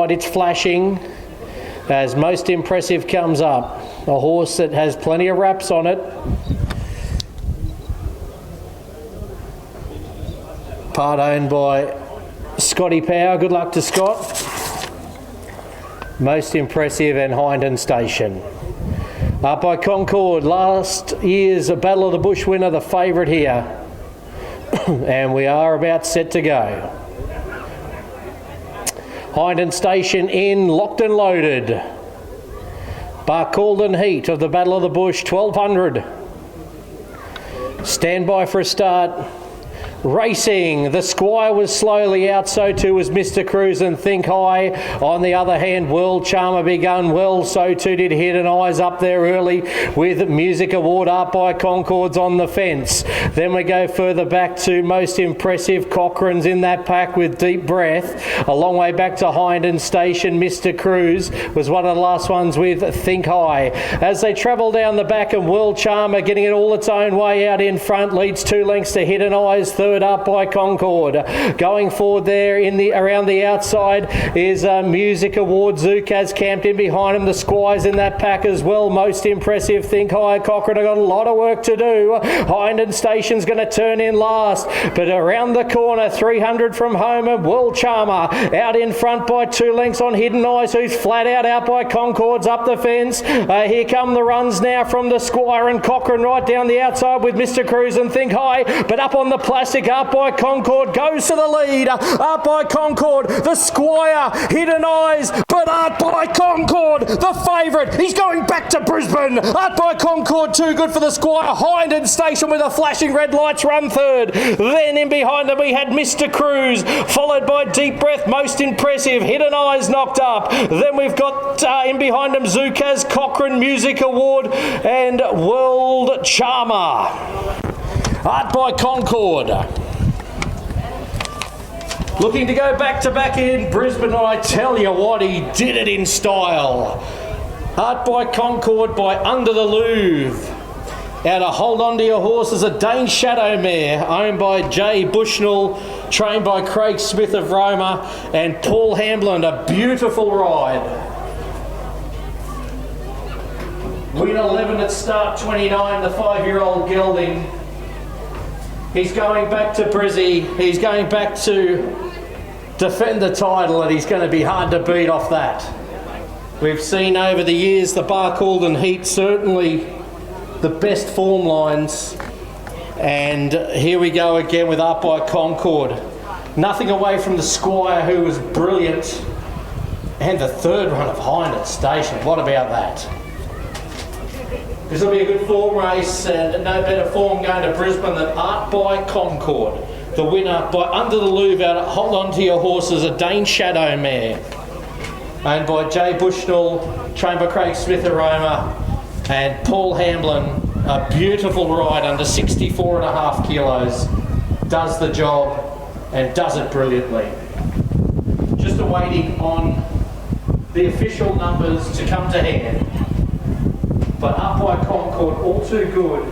inside, it's flashing as Most Impressive comes up. A horse that has plenty of wraps on it. Part owned by Scotty Power. Good luck to Scott. Most Impressive and Hindon Station. Up by Concord, last year's Battle of the Bush winner, the favourite here. And we are about set to go. Hindon Station in, locked and loaded. Barcaldine Heat of the Battle of the Bush, 1200. Stand by for a start. Racing, the Squire was slowly out, so too was Mr. Cruise and Think High. On the other hand, World Charmer begun well, so too did Hidden Eyes up there early with Music Award up by Concords on the fence. Then we go further back to Most Impressive. Cochrane's in that pack with Deep Breath. A long way back to Hindon Station, Mr. Cruise was one of the last ones with Think High. As they travel down the back, and World Charmer getting it all its own way out in front, leads 2 lengths to Hidden Eyes, third up by Concord. Going forward there around the outside is Music Award. Zukaz camped in behind him. The Squires in that pack as well. Most Impressive, Think High. Cochrane have got a lot of work to do. Hindon Station's going to turn in last, but around the corner, 300 from home, and World Charmer out in front by 2 lengths on Hidden Eyes, who's flat out by Concords up the fence. Here come the runs now from the Squire and Cochrane right down the outside with Mr. Cruise and Think High, but up on the plastic, up by Concord, goes to the lead, up by Concord, the Squire, Hidden Eyes, but up by Concord, the favourite, he's going back to Brisbane, up by Concord, too good for the Squire. Hindon Station with the flashing red lights run third, then in behind them we had Mr. Cruise, followed by Deep Breath, Most Impressive, Hidden Eyes knocked up, then we've got in behind them Zukaz, Cochrane, Music Award and World Charmer. Art by Concord. Looking to go back-to-back in Brisbane, and I tell you what, he did it in style. Art by Concord by Under the Louvre. Out of Hold On To Your Horses, a Dane Shadow mare, owned by Jay Bushnell, trained by Craig Smith of Roma, and Paul Hamblin, a beautiful ride. Win 11 at start 29, the 5-year-old gelding. He's going back to Brizzy. He's going back to defend the title, and he's going to be hard to beat off that. We've seen over the years the Barcaldine Heat, certainly the best form lines. And here we go again with Up by Concord. Nothing away from the Squire, who was brilliant. And the third run of Hindon Station. What about that? This will be a good form race, and no better form going to Brisbane than Art by Concord. The winner by Under the Louvre out at Hold On To Your Horses, a Dane Shadow mare. Owned by Jay Bushnell, trained by Craig Smith Aroma, and Paul Hamblin. A beautiful ride under 64.5 kilos. Does the job and does it brilliantly. Just awaiting on the official numbers to come to hand. But Up by Concord, all too good,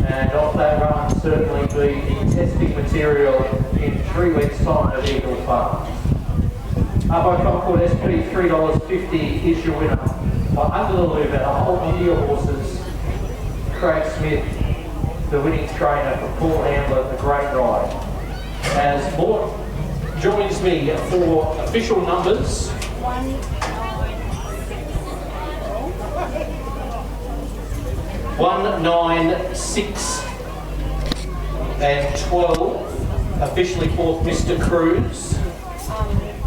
and off that run certainly be the testing material in 3 weeks' time at Eagle Farm. Up by Concord, SP $3.50 is your winner. By Under the Louvre, a Hold On To Your Horses, Craig Smith, the winning trainer for Paul Hamblin, a great ride. As Mort joins me for official numbers. 1, 9, 6 and 12, officially fourth Mr. Cruise.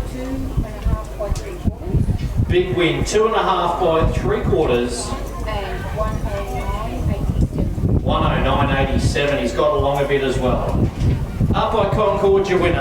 2.5 by 3/4. Big win, 2.5 by 3/4. And 109.87. 109.87, he's got along a bit as well. Up by Concord, your winner.